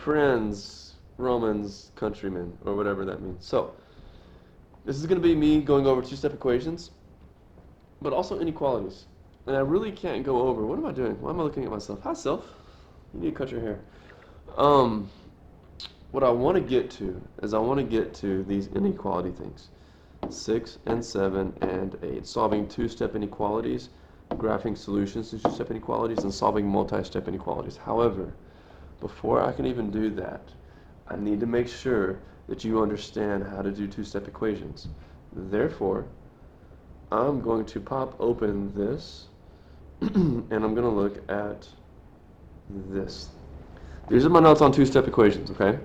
Friends, Romans, countrymen, or whatever that means. So, this is going to be me going over two-step equations, but also inequalities. And I really can't go over, what am I doing? Why am I looking at myself? Hi, self. You need to cut your hair. What I want to get to is I want to get to these inequality things. 6 and 7 and 8. Solving two-step inequalities, graphing solutions to two-step inequalities, and solving multi-step inequalities. However, before I can even do that, I need to make sure that you understand how to do two-step equations. Therefore, I'm going to pop open this and I'm going to look at this. These are my notes on two-step equations, okay?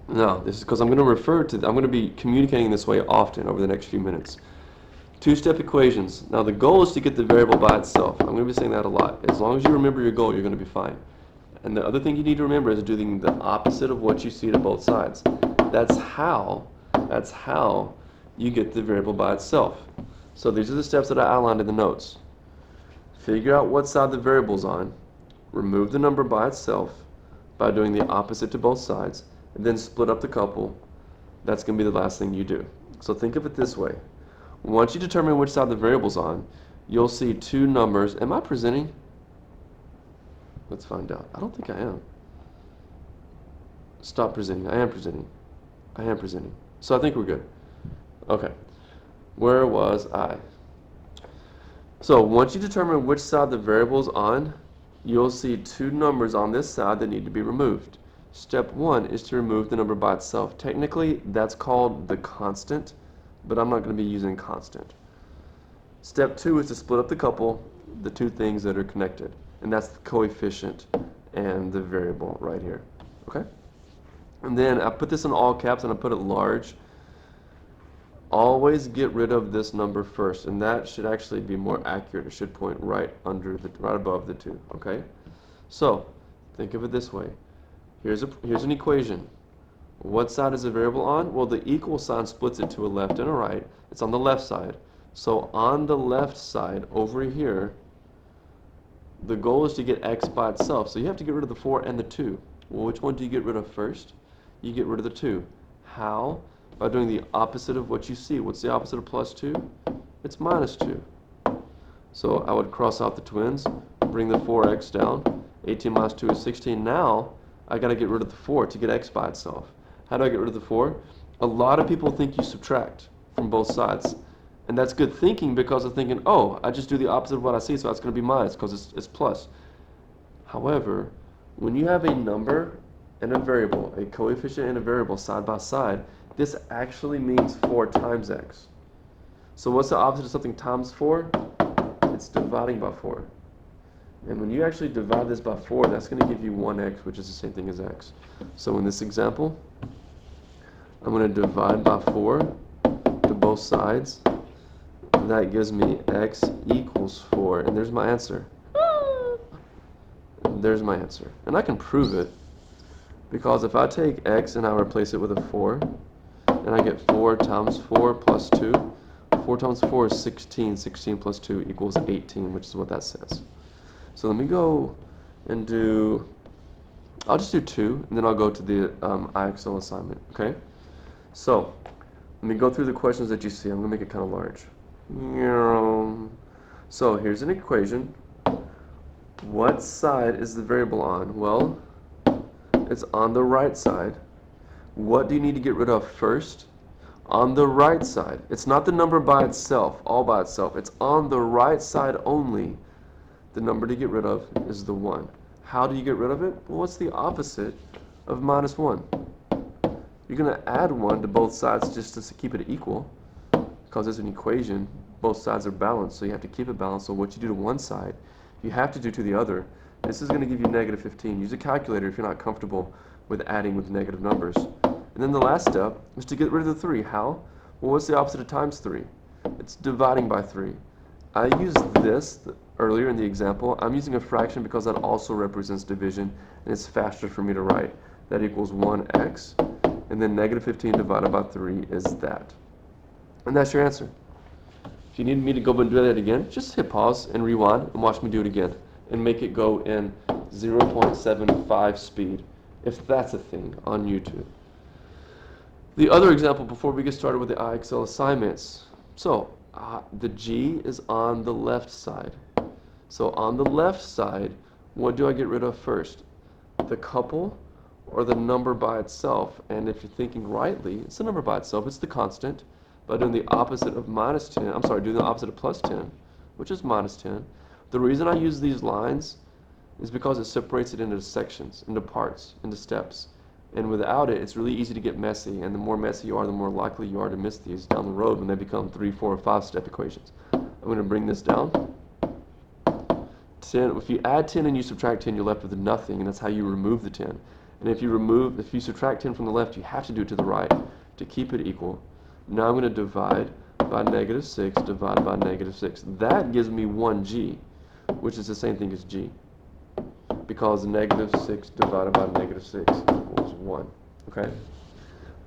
Now, this is because I'm going to be communicating this way often over the next few minutes. Two-step equations. Now, the goal is to get the variable by itself. I'm going to be saying that a lot. As long as you remember your goal, you're going to be fine. And the other thing you need to remember is doing the opposite of what you see to both sides. That's how you get the variable by itself. So these are the steps that I outlined in the notes. Figure out what side the variable's on, remove the number by itself by doing the opposite to both sides, and then split up the couple. That's going to be the last thing you do. So think of it this way. Once you determine which side the variable's on, you'll see two numbers. Am I presenting? Let's find out. I don't think I am. Stop presenting. I am presenting. I am presenting. So I think we're good. Okay. Where was I? So once you determine which side the variable's on, you'll see two numbers on this side that need to be removed. Step 1 is to remove the number by itself. Technically, that's called the constant, but I'm not going to be using constant. Step 2 is to split up the couple, the two things that are connected, and that's the coefficient and the variable right here. Okay? And then I put this in all caps and I put it large. Always get rid of this number first, and that should actually be more accurate. It should point right above the 2. Okay? So think of it this way. Here's an equation. What side is the variable on? Well, the equal sign splits it to a left and a right. It's on the left side. So on the left side over here, the goal is to get x by itself. So you have to get rid of the 4 and the 2. Well, which one do you get rid of first? You get rid of the 2. How? By doing the opposite of what you see. What's the opposite of plus 2? It's minus 2. So I would cross out the twins, bring the 4x down. 18 minus 2 is 16. Now, I got to get rid of the 4 to get x by itself. How do I get rid of the 4? A lot of people think you subtract from both sides. And that's good thinking because they're thinking, oh, I just do the opposite of what I see, so that's going to be minus because it's plus. However, when you have a number and a variable, a coefficient and a variable side by side, this actually means 4 times x. So what's the opposite of something times 4? It's dividing by 4. And when you actually divide this by 4, that's going to give you 1x, which is the same thing as x. So in this example, I'm going to divide by 4 to both sides. That gives me x equals 4. And there's my answer. There's my answer. And I can prove it, because if I take x and I replace it with a 4, and I get 4 times 4 plus 2, 4 times 4 is 16. 16 plus 2 equals 18, which is what that says. So let me go and I'll just do 2, and then I'll go to the IXL assignment, okay? So let me go through the questions that you see. I'm going to make it kind of large. So here's an equation. What side is the variable on? Well, it's on the right side. What do you need to get rid of first? On the right side. It's not the number by itself, all by itself. It's on the right side only. The number to get rid of is the 1. How do you get rid of it? Well, what's the opposite of minus 1? You're going to add 1 to both sides just to keep it equal, because it's an equation. Both sides are balanced, so you have to keep it balanced. So what you do to one side, you have to do to the other. This is going to give you negative 15. Use a calculator if you're not comfortable with adding with negative numbers. And then the last step is to get rid of the 3. How? Well, what's the opposite of times 3? It's dividing by 3. I used this earlier in the example. I'm using a fraction because that also represents division, and it's faster for me to write. That equals 1x, and then negative 15 divided by 3 is that. And that's your answer. If you need me to go and do that again, just hit pause and rewind and watch me do it again, and make it go in 0.75 speed. if that's a thing on YouTube. The other example before we get started with the IXL assignments. So the G is on the left side. So on the left side, what do I get rid of first? The couple or the number by itself? And if you're thinking rightly, it's the number by itself, it's the constant. By doing the opposite of minus 10, I'm sorry, doing the opposite of plus 10, which is minus 10. The reason I use these lines is because it separates it into sections, into parts, into steps. And without it, it's really easy to get messy, and the more messy you are, the more likely you are to miss these down the road when they become 3, 4, or 5-step equations. I'm going to bring this down. 10, if you add 10 and you subtract 10, you're left with nothing, and that's how you remove the 10. And if you subtract 10 from the left, you have to do it to the right to keep it equal. Now I'm going to divide by negative 6 divided by negative 6. That gives me 1g, which is the same thing as g, because negative 6 divided by negative 6 equals 1. Okay?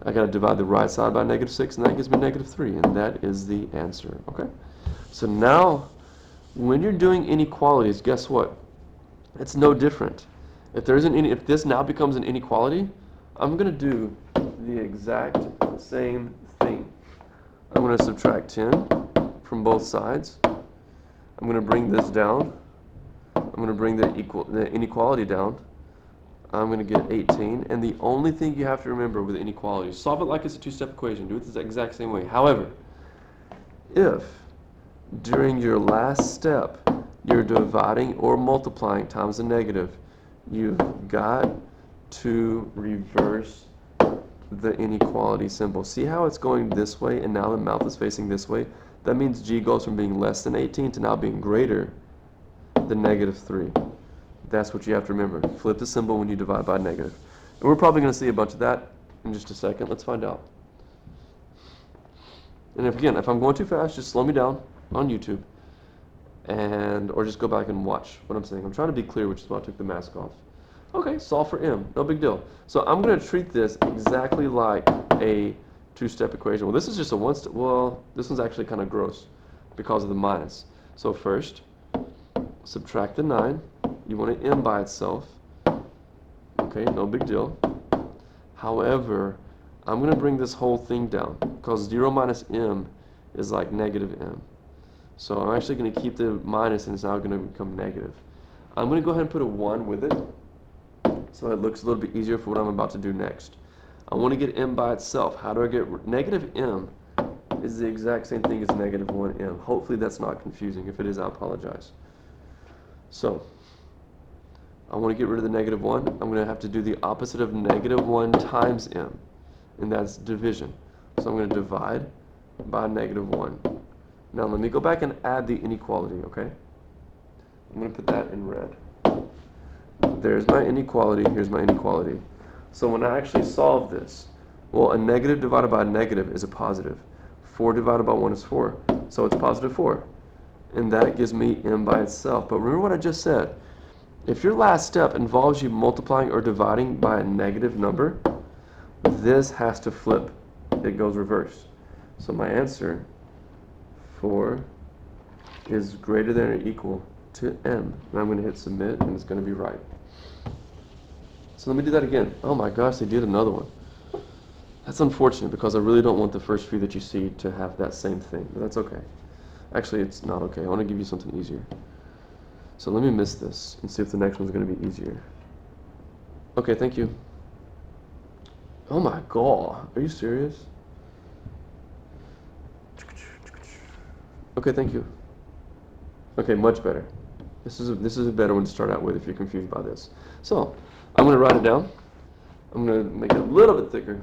I got to divide the right side by negative 6, and that gives me negative 3, and that is the answer. Okay? So now, when you're doing inequalities, guess what? It's no different. If this now becomes an inequality, I'm going to do the exact same thing. I'm going to subtract 10 from both sides. I'm going to bring this down. I'm going to bring the inequality down. I'm going to get 18. And the only thing you have to remember with inequalities, solve it like it's a two-step equation. Do it the exact same way. However, if during your last step you're dividing or multiplying times a negative, you've got to reverse the inequality symbol. See how it's going this way and now the mouth is facing this way? That means g goes from being less than 18 to now being greater than negative 3. That's what you have to remember. Flip the symbol when you divide by negative. And we're probably going to see a bunch of that in just a second. Let's find out. And if I'm going too fast, just slow me down on YouTube, or just go back and watch what I'm saying. I'm trying to be clear, which is why I took the mask off. Okay, solve for m, no big deal. So I'm going to treat this exactly like a two-step equation. Well, this is just a one-step. Well, this one's actually kind of gross because of the minus. So first, subtract the 9. You want an m by itself. Okay, no big deal. However, I'm going to bring this whole thing down because 0 minus m is like negative m. So I'm actually going to keep the minus, and it's now going to become negative. I'm going to go ahead and put a 1 with it, so it looks a little bit easier for what I'm about to do next. I want to get m by itself. How do I get negative m is the exact same thing as negative 1m. Hopefully that's not confusing. If it is, I apologize. So I want to get rid of the negative 1. I'm going to have to do the opposite of negative 1 times m, and that's division. So I'm going to divide by negative 1. Now let me go back and add the inequality, okay? I'm going to put that in red. There's my inequality, here's my inequality. So when I actually solve this, well, a negative divided by a negative is a positive. 4 divided by 1 is 4, so it's positive 4. And that gives me m by itself. But remember what I just said. If your last step involves you multiplying or dividing by a negative number, this has to flip. It goes reverse. So my answer 4 is greater than or equal to m. And I'm going to hit submit, and it's going to be right. So let me do that again. Oh my gosh, they did another one. That's unfortunate because I really don't want the first few that you see to have that same thing, but that's okay. Actually, it's not okay. I want to give you something easier. So let me miss this and see if the next one's going to be easier. Okay, thank you. Oh my god, are you serious? Okay, thank you. Okay, much better. This is a better one to start out with if you're confused by this. So I'm going to write it down. I'm going to make it a little bit thicker.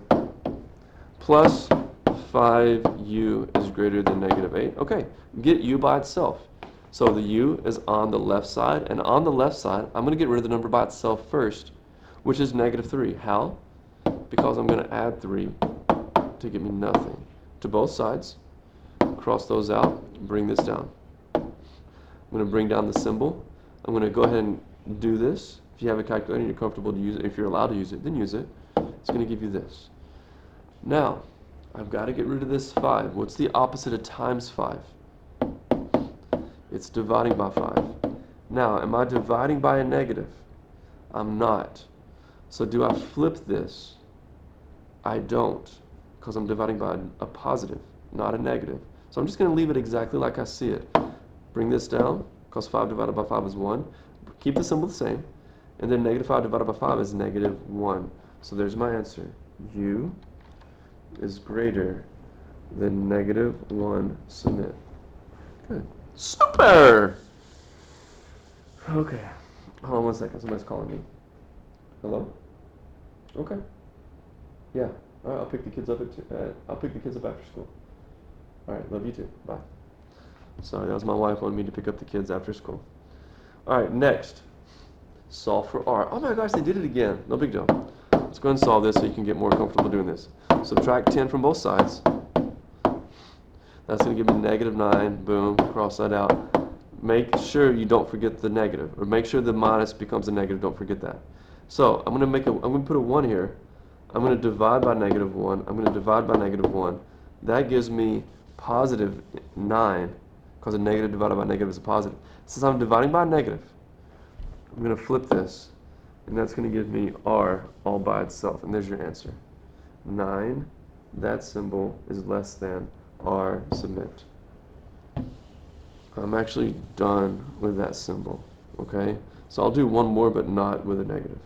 Plus 5u is greater than negative 8. Okay, get u by itself. So the u is on the left side, and on the left side, I'm going to get rid of the number by itself first, which is negative 3. How? Because I'm going to add 3 to give me nothing to both sides. Cross those out, bring this down. I'm going to bring down the symbol. I'm going to go ahead and do this. If you have a calculator and you're comfortable to use it, if you're allowed to use it, then use it. It's going to give you this. Now, I've got to get rid of this 5. What's the opposite of times 5? It's dividing by 5. Now, am I dividing by a negative? I'm not. So do I flip this? I don't, because I'm dividing by a positive, not a negative. So I'm just going to leave it exactly like I see it. Bring this down, because 5 divided by 5 is 1. Keep the symbol the same. And then negative 5 divided by 5 is negative 1. So there's my answer. U is greater than negative 1, submit. Good. Super! Okay. Hold on one second. Somebody's calling me. Hello? Okay. Yeah. All right. I'll pick the kids up I'll pick the kids up after school. All right. Love you too. Bye. Sorry, that was my wife wanting me to pick up the kids after school. All right. Next, solve for R. Oh my gosh, they did it again. No big deal. Let's go ahead and solve this so you can get more comfortable doing this. Subtract 10 from both sides. That's going to give me negative 9. Boom. Cross that out. Make sure you don't forget the negative, or make sure the minus becomes a negative. Don't forget that. So I'm going to put a 1 here. I'm going to divide by negative 1. I'm going to divide by negative 1. That gives me positive 9, because a negative divided by negative is a positive. Since I'm dividing by a negative, I'm going to flip this, and that's going to give me R all by itself. And there's your answer. 9, that symbol is less than R, submit. I'm actually done with that symbol, okay? So I'll do one more, but not with a negative.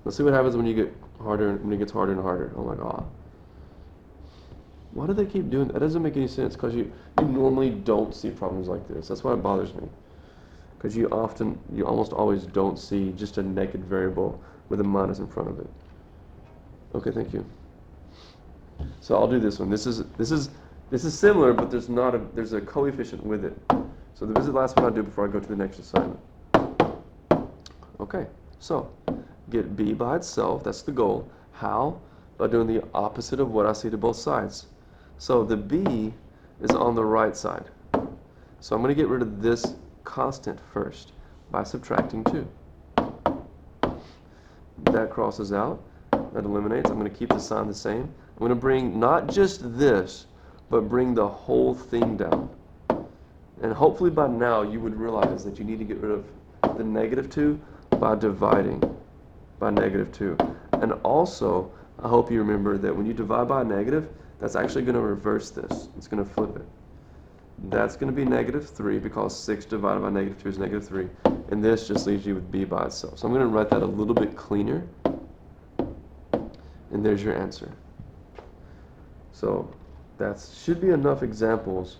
Let's see what happens when it gets harder and harder. Oh my God. Why do they keep doing that? That doesn't make any sense, because you normally don't see problems like this. That's why it bothers me. Because you almost always don't see just a naked variable with a minus in front of it. Okay, thank you. So I'll do this one. This is similar, but there's a coefficient with it. So this is the last one I'll do before I go to the next assignment. Okay, so get B by itself. That's the goal. How? By doing the opposite of what I see to both sides. So the B is on the right side. So I'm going to get rid of this constant first by subtracting 2. That crosses out. That eliminates. I'm going to keep the sign the same. I'm going to bring not just this, but bring the whole thing down. And hopefully by now you would realize that you need to get rid of the negative 2 by dividing by negative 2. And also, I hope you remember that when you divide by a negative, that's actually going to reverse this. It's going to flip it. That's going to be negative 3, because 6 divided by negative 2 is negative 3. And this just leaves you with B by itself. So I'm going to write that a little bit cleaner. And there's your answer. So that should be enough examples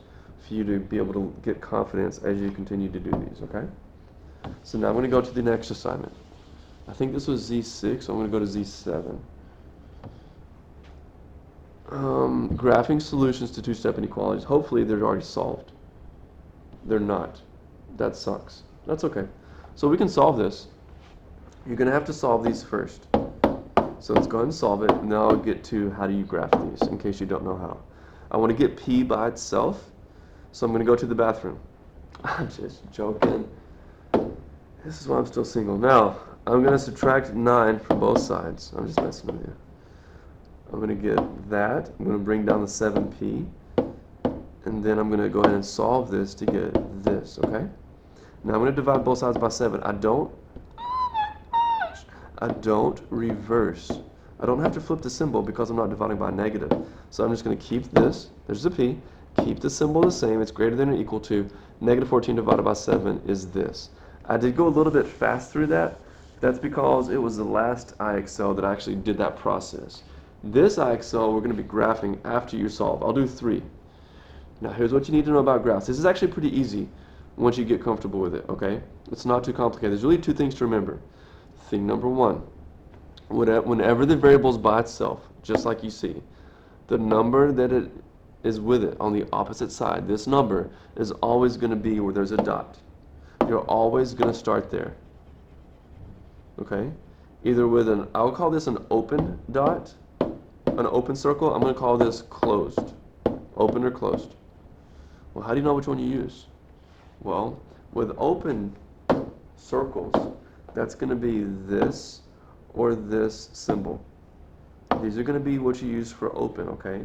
for you to be able to get confidence as you continue to do these, okay? So now I'm going to go to the next assignment. I think this was Z6, so I'm going to go to Z7. Graphing solutions to two-step inequalities. Hopefully they're already solved. They're not. That sucks. That's okay. So we can solve this. You're going to have to solve these first. So let's go ahead and solve it, and then I'll get to how do you graph these, in case you don't know how. I want to get P by itself, so I'm going to go to the bathroom. I'm just joking. This is why I'm still single. Now, I'm going to subtract 9 from both sides. I'm just messing with you. I'm going to get that. I'm going to bring down the 7P, and then I'm going to go ahead and solve this to get this, okay? Now I'm going to divide both sides by 7. I don't reverse. I don't have to flip the symbol because I'm not dividing by a negative. So I'm just going to keep this. There's the P. Keep the symbol the same. It's greater than or equal to negative 14 divided by 7 is this. I did go a little bit fast through that. That's because it was the last IXL that actually did that process. This IXL we're going to be graphing after you solve. I'll do 3. Now here's what you need to know about graphs. This is actually pretty easy once you get comfortable with it, okay? It's not too complicated. There's really 2 things to remember. Thing number 1, whenever the variable is by itself, just like you see, the number that it is with it on the opposite side, this number is always going to be where there's a dot. You're always going to start there, okay? Either with I'll call this an open dot, an open circle. I'm going to call this closed, open or closed. Well, how do you know which one you use? Well, with open circles, that's going to be this or this symbol. These are going to be what you use for open, okay?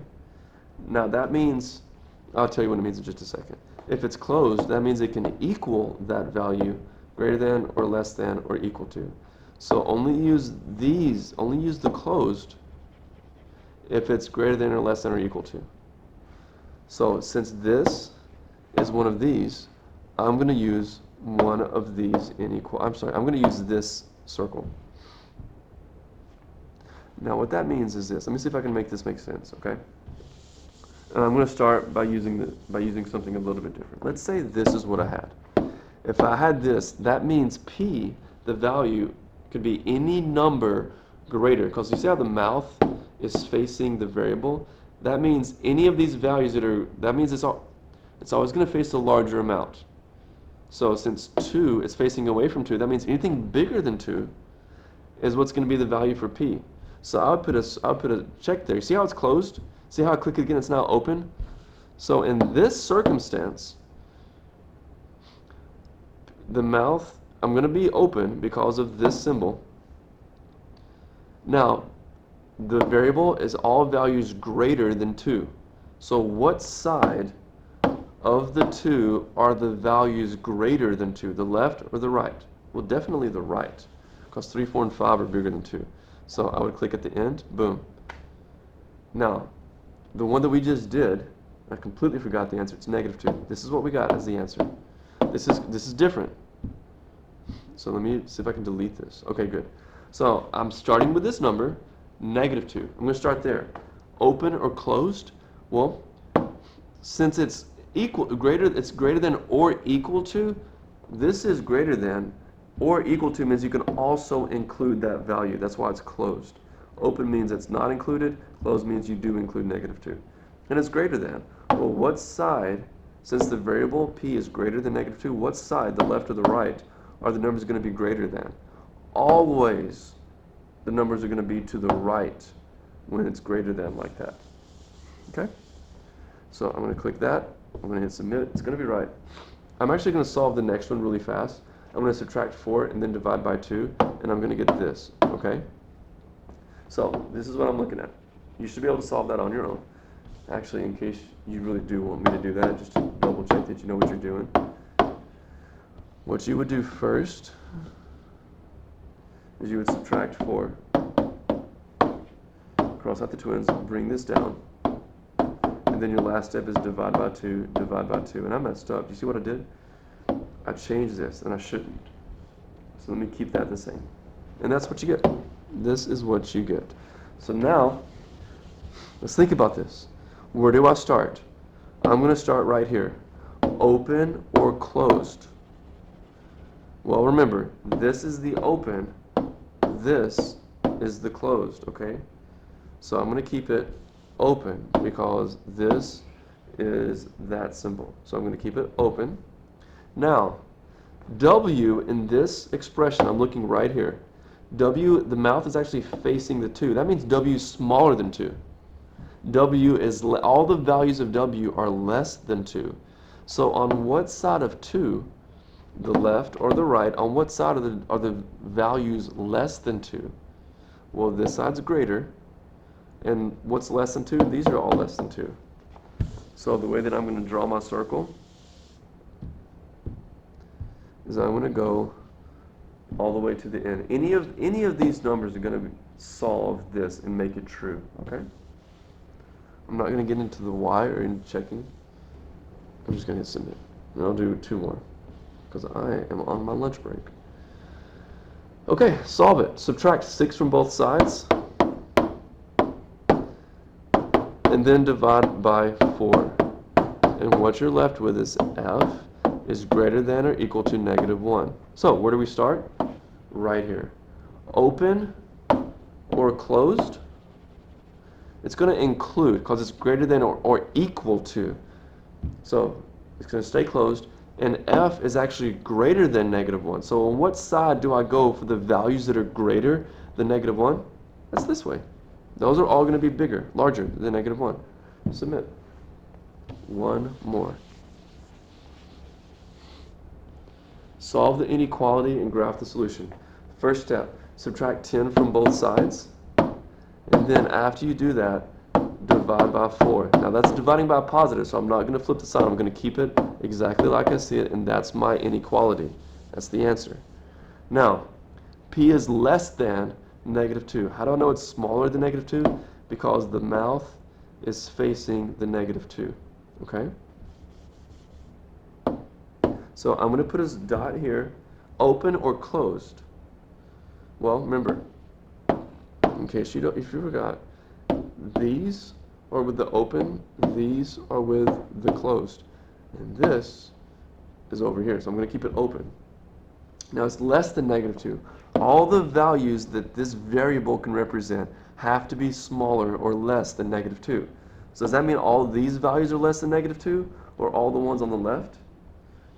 Now that means, I'll tell you what it means in just a second. If it's closed, that means it can equal that value greater than or less than or equal to. So only use these, only use the closed if it's greater than or less than or equal to. So since this is one of these, I'm going to use one of these I'm going to use this circle. Now what that means is this. Let me see if I can make this make sense, okay? And I'm going to start by using something a little bit different. Let's say this is what I had. If I had this, that means P, the value, could be any number greater. Because you see how the mouth is facing the variable? That means any of these values that means it's always going to face a larger amount. So since 2 is facing away from 2, that means anything bigger than 2 is what's going to be the value for P. So I'll put a check there. See how it's closed? See how I click it again, it's now open? So in this circumstance, the mouth, I'm going to be open because of this symbol. Now, the variable is all values greater than 2. So what side of the 2 are the values greater than 2, the left or the right? Well, definitely the right, because 3, 4, and 5 are bigger than 2. So I would click at the end, boom. Now, the one that we just did, I completely forgot the answer. It's -2. This is what we got as the answer. This is different. So let me see if I can delete this. Okay, good. So I'm starting with this number, -2. I'm going to start there. Open or closed? Well, since it's greater than or equal to, this is greater than or equal to means you can also include that value. That's why it's closed. Open means it's not included. Closed means you do include -2. And it's greater than. Well, what side, since the variable P is greater than -2, what side, the left or the right, are the numbers going to be greater than? Always the numbers are going to be to the right when it's greater than like that. Okay? So I'm going to click that. I'm going to hit submit. It's going to be right. I'm actually going to solve the next one really fast. I'm going to subtract 4 and then divide by 2, and I'm going to get this. Okay? So this is what I'm looking at. You should be able to solve that on your own. Actually, in case you really do want me to do that, just to double check that you know what you're doing. What you would do first is you would subtract 4, cross out the twins, bring this down, and then your last step is divide by 2, divide by 2. And I messed up. You see what I did? I changed this, and I shouldn't. So let me keep that the same. And that's what you get. This is what you get. So now, let's think about this. Where do I start? I'm going to start right here. Open or closed? Well, remember, this is the open. This is the closed, okay? So I'm going to keep it open because this is that symbol. So I'm going to keep it open. Now, W in this expression, I'm looking right here. W, the mouth is actually facing the 2. That means W is smaller than 2. W is, all the values of W are less than 2. So on what side of 2, the left or the right, on what side are the values less than 2? Well, this side's greater. And what's less than 2? These are all less than 2. So the way that I'm going to draw my circle is I'm going to go all the way to the end. Any of these numbers are going to solve this and make it true, okay? I'm not going to get into the why or into checking. I'm just going to hit submit. And I'll do 2 more because I am on my lunch break. Okay, solve it. Subtract 6 from both sides and then divide by 4. And what you're left with is F is greater than or equal to -1. So where do we start? Right here. Open or closed? It's going to include because it's greater than or equal to. So it's going to stay closed. And F is actually greater than -1. So on what side do I go for the values that are greater than -1? That's this way. Those are all going to be bigger, larger than -1. Submit. 1 more. Solve the inequality and graph the solution. First step, subtract 10 from both sides. And then after you do that, divide by 4. Now that's dividing by a positive, so I'm not going to flip the sign. I'm going to keep it exactly like I see it, and that's my inequality. That's the answer. Now, P is less than negative 2. How do I know it's smaller than negative 2? Because the mouth is facing the negative 2. Okay? So I'm going to put a dot here, open or closed. Well, remember, in case if you forgot, these are with the open, these are with the closed. And this is over here, so I'm going to keep it open. Now it's less than negative 2. All the values that this variable can represent have to be smaller or less than negative 2. So does that mean all these values are less than negative 2, or all the ones on the left?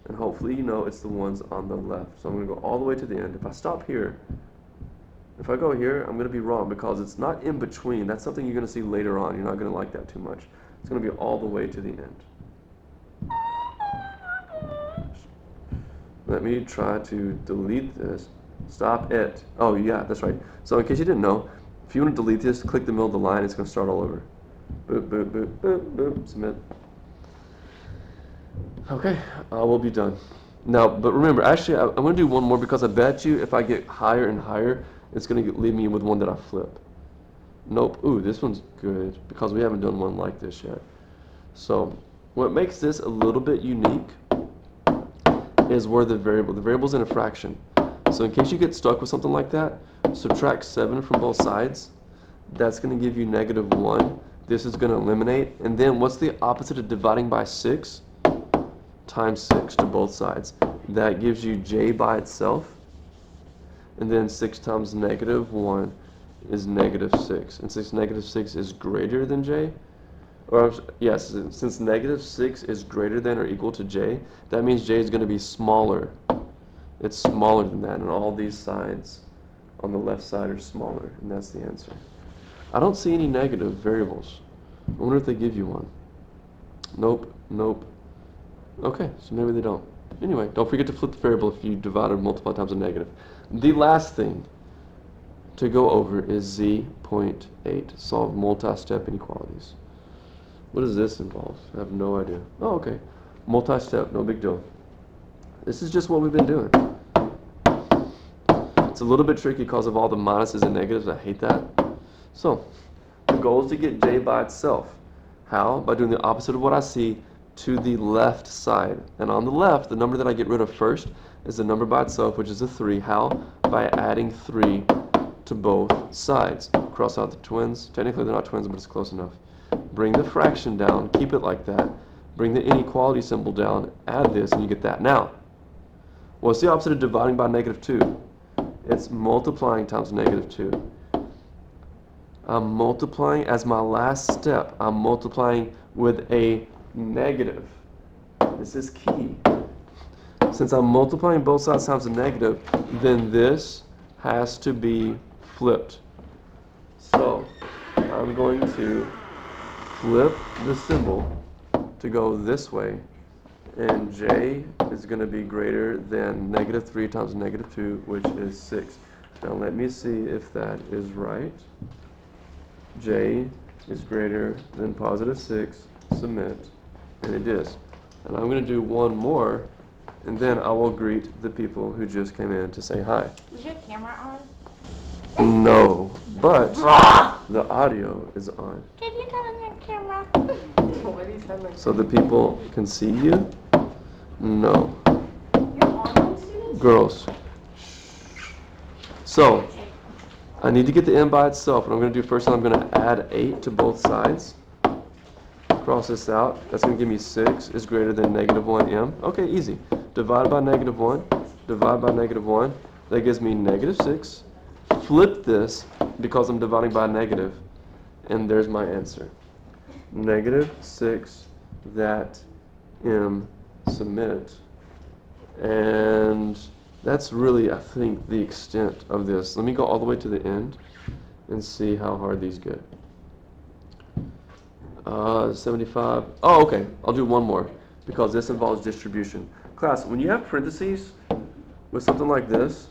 And hopefully you know it's the ones on the left. So I'm going to go all the way to the end. If I stop here, if I go here, I'm going to be wrong because it's not in between. That's something you're going to see later on. You're not going to like that too much. It's going to be all the way to the end. Let me try to delete this. Stop it. Oh, yeah, that's right. So in case you didn't know, if you want to delete this, click the middle of the line. It's going to start all over. Boop, boop, boop, boop, boop, submit. Okay, we'll be done. Now, but remember, actually, I'm going to do one more because I bet you if I get higher and higher, it's going to leave me with one that I flip. Nope. Ooh, this one's good because we haven't done one like this yet. So what makes this a little bit unique is where the variable's in a fraction. So in case you get stuck with something like that, subtract 7 from both sides. That's going to give you negative 1. This is going to eliminate. And then what's the opposite of dividing by 6? Times 6 to both sides. That gives you j by itself. And then 6 times negative 1 is negative 6. And since negative 6 is greater than j, or yes, since negative 6 is greater than or equal to j, that means j is going to be smaller. It's smaller than that, and all these sides on the left side are smaller, and that's the answer. I don't see any negative variables. I wonder if they give you one. Nope, nope. Okay, so maybe they don't. Anyway, don't forget to flip the variable if you divide or multiply times a negative. The last thing to go over is z.8, solve multi-step inequalities. What does this involve? I have no idea. Oh, okay. Multi-step, no big deal. This is just what we've been doing. It's a little bit tricky because of all the minuses and negatives. I hate that. So, the goal is to get j by itself. How? By doing the opposite of what I see to the left side. And on the left, the number that I get rid of first is the number by itself, which is a 3. How? By adding 3 to both sides. Cross out the twins. Technically, they're not twins, but it's close enough. Bring the fraction down, keep it like that. Bring the inequality symbol down, add this, and you get that. Now, what's the opposite of dividing by negative 2? It's multiplying times negative 2. I'm multiplying as my last step. I'm multiplying with a negative. This is key. Since I'm multiplying both sides times a negative, then this has to be flipped. So, I'm going to flip the symbol to go this way, and j is going to be greater than negative 3 times negative 2, which is 6. Now let me see if that is right. J is greater than positive 6, submit, and it is. And I'm going to do one more, and then I will greet the people who just came in to say hi. Is your camera on? No, but the audio is on. Can you turn on your camera? So the people can see you? No. You're online students? Girls. So, I need to get the m by itself. What I'm going to do first, I'm going to add 8 to both sides. Cross this out. That's going to give me 6 is greater than negative 1m. Okay, easy. Divide by negative 1. Divide by negative 1. That gives me negative 6. Flip this because I'm dividing by a negative. And there's my answer. Negative 6 that m submit. And that's really, I think, the extent of this. Let me go all the way to the end and see how hard these get. 75. Oh, okay. I'll do one more because this involves distribution. Class, when you have parentheses with something like this,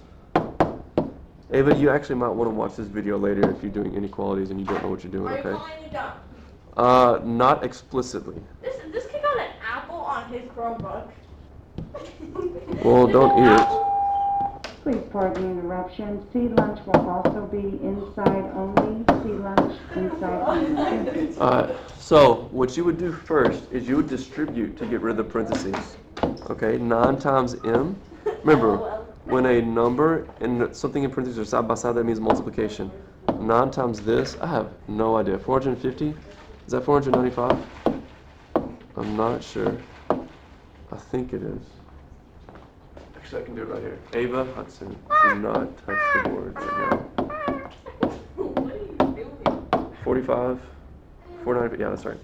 Ava, you actually might want to watch this video later if you're doing inequalities and you don't know what you're doing, Are okay? you calling me dumb? Not explicitly. This kid got an apple on his Chromebook. Well, don't eat it. Please pardon the interruption. Sea lunch will also be inside only. Sea lunch inside only. Thank you. So what you would do first is you would distribute to get rid of the parentheses. Okay, 9 times m. Remember, when a number and something in parentheses are side by side, that means multiplication. 9 times this, I have no idea. 450? Is that 495? I'm not sure. I think it is. Actually, I can do it right here. Ava Hudson, do not touch the board right now. What are you doing? 45, 490, yeah, that's right.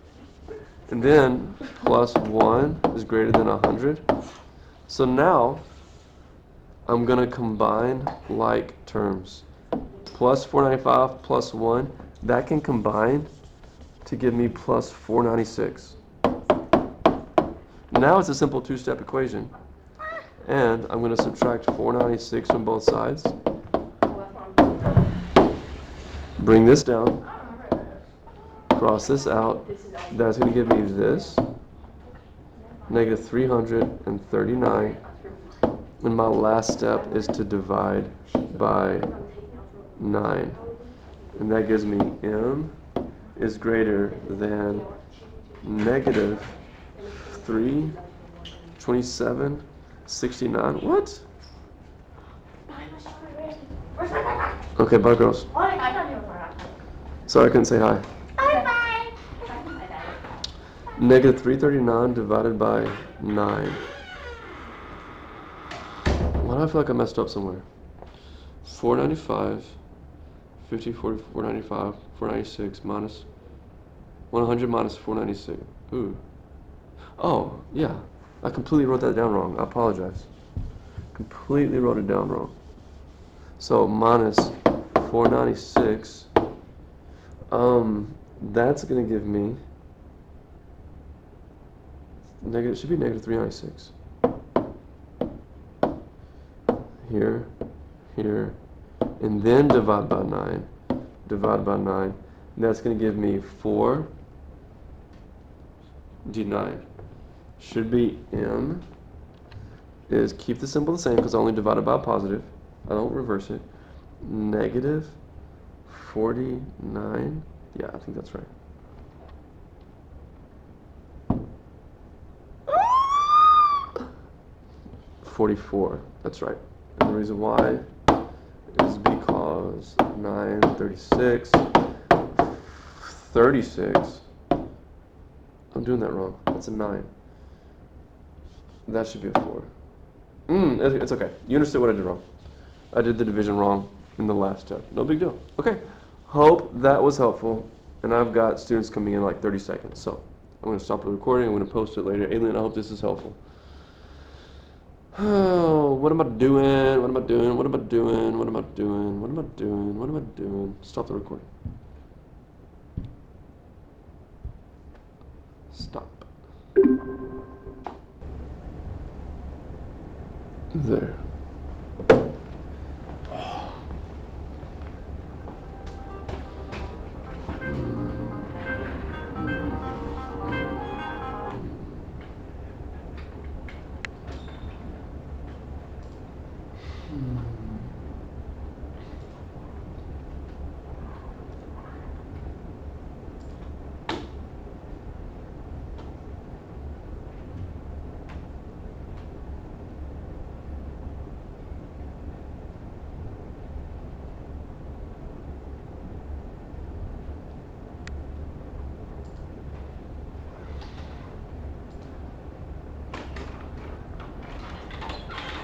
And then plus 1 is greater than 100. So now I'm going to combine like terms. Plus 495 plus 1, that can combine to give me plus 496. Now it's a simple two-step equation. And I'm going to subtract 496 from both sides. Bring this down. Cross this out. That's going to give me this. Negative 339. And my last step is to divide by 9. And that gives me m is greater than negative 327. 69. What? Okay, bye, girls. Sorry, I couldn't say hi. Bye. Negative 339 divided by 9. Why do I feel like I messed up somewhere? 495, 50, 40, 495, 496 minus 100 minus 496. Ooh. Oh, yeah. I completely wrote that down wrong. I apologize. Completely wrote it down wrong. So minus 496. That's going to give me negative. It should be negative 396. Here, here, and then divide by 9. Divide by 9. And that's going to give me 4 d9. Should be m is, keep the symbol the same because I only divided by a positive. I don't reverse it. Negative 49. Yeah, I think that's right. $44. That's right. And the reason why is because 936, 36. I'm doing that wrong. That's a 9. That should be a 4. It's okay. You understood what I did wrong. I did the division wrong in the last step. No big deal. Okay. Hope that was helpful. And I've got students coming in like 30 seconds. So I'm going to stop the recording. I'm going to post it later. Alien, I hope this is helpful. Oh, what am I doing? What am I doing? What am I doing? What am I doing? What am I doing? What am I doing? Stop the recording. Stop. There.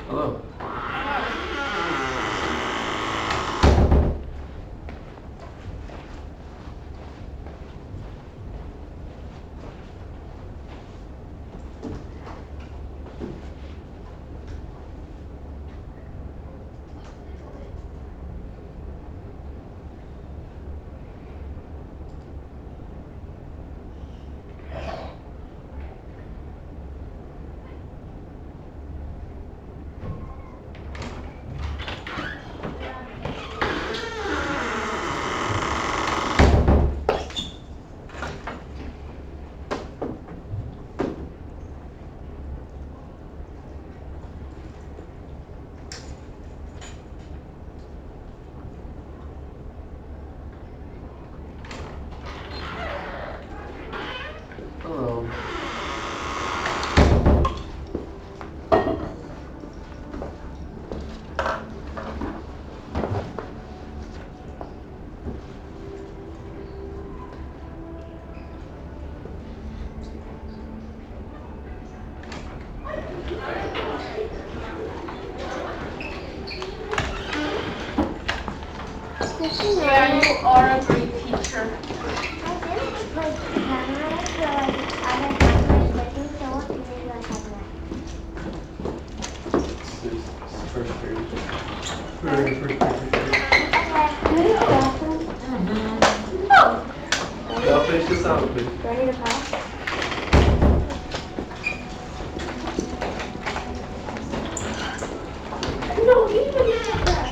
Hello. Yeah, you are a great teacher. First period. First period. Y'all finish this out, please. Do I need a pass? No, leave it like that.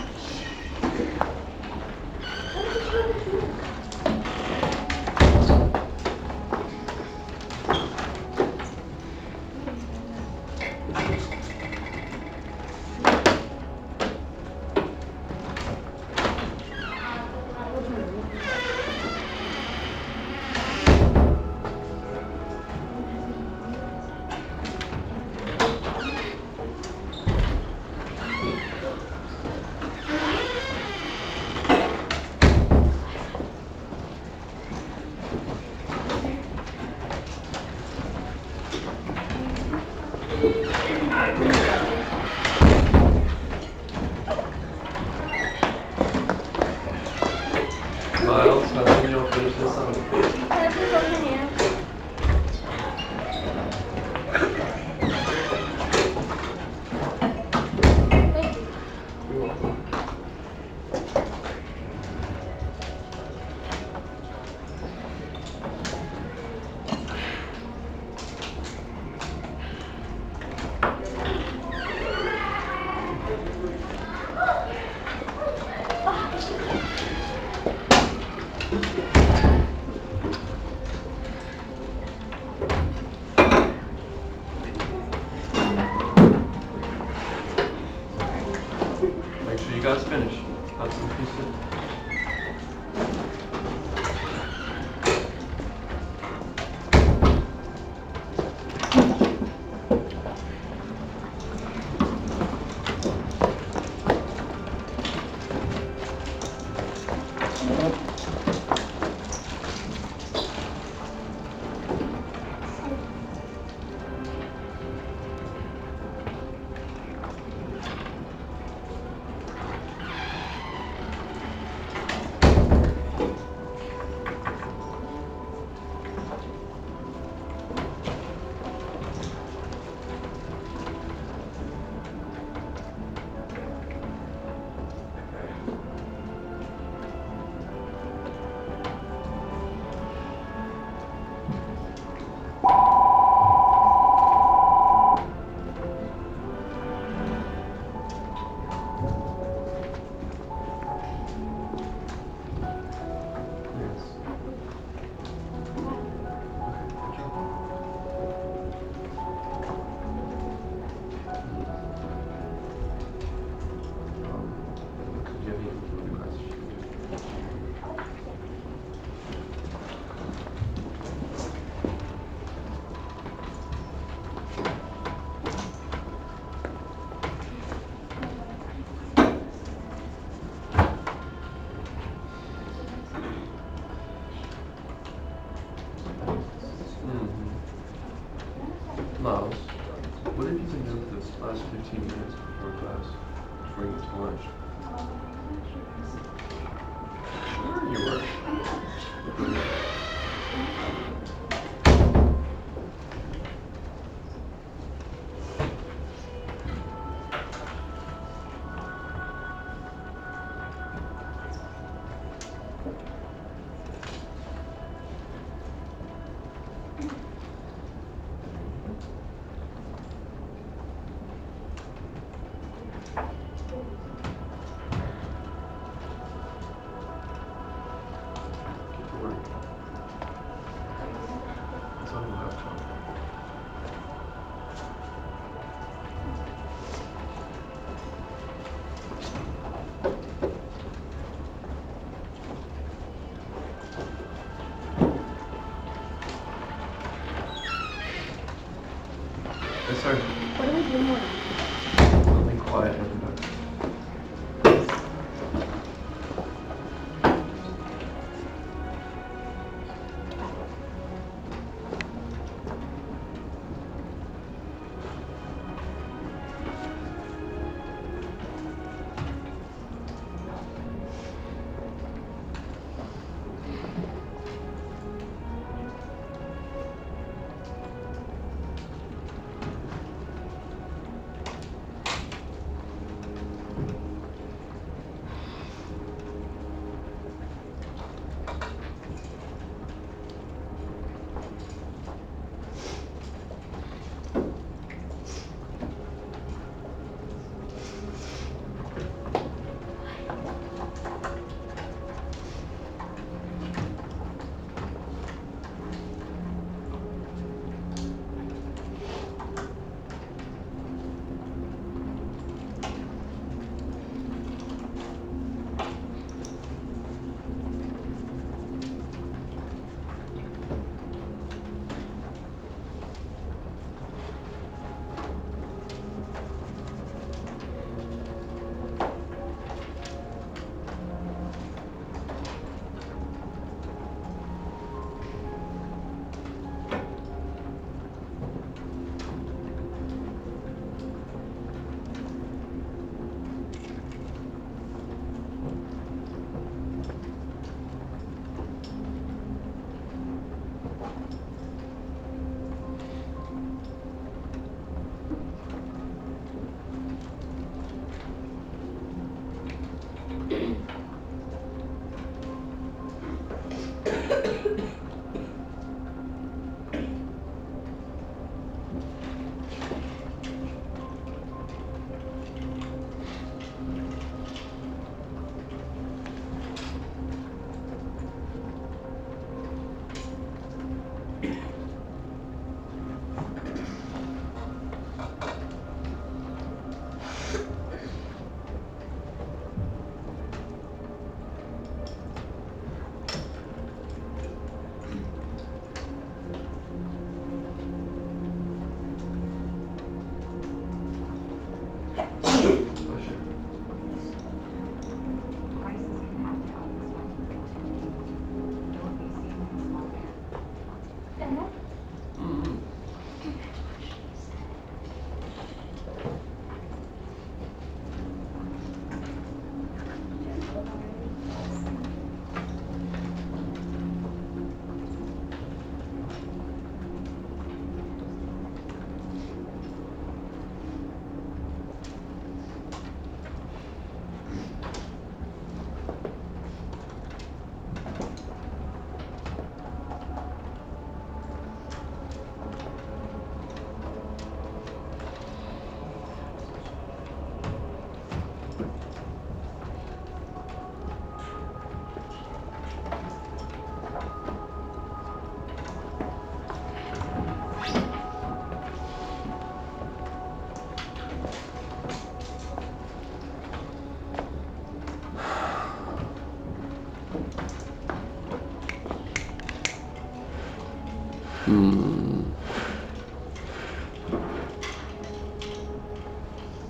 Miles, how come you don't finish this out? You're welcome. Make sure you guys finish. That's some pieces. Miles, what have you been doing for this last 15 minutes before class, before you get to lunch? Sure you were.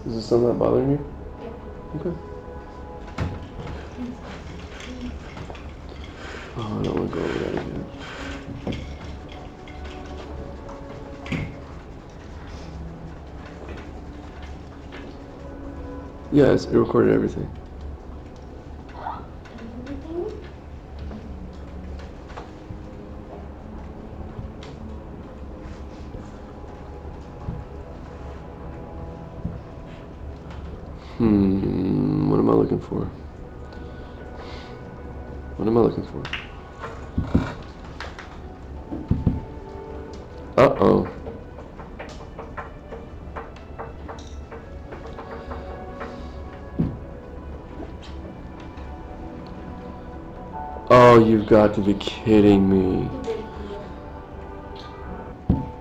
Is this something that bothering you? Okay. Oh, I don't want to go over that again. Yes, it recorded everything. What am I looking for? What am I looking for? Uh-oh. Oh, you've got to be kidding me.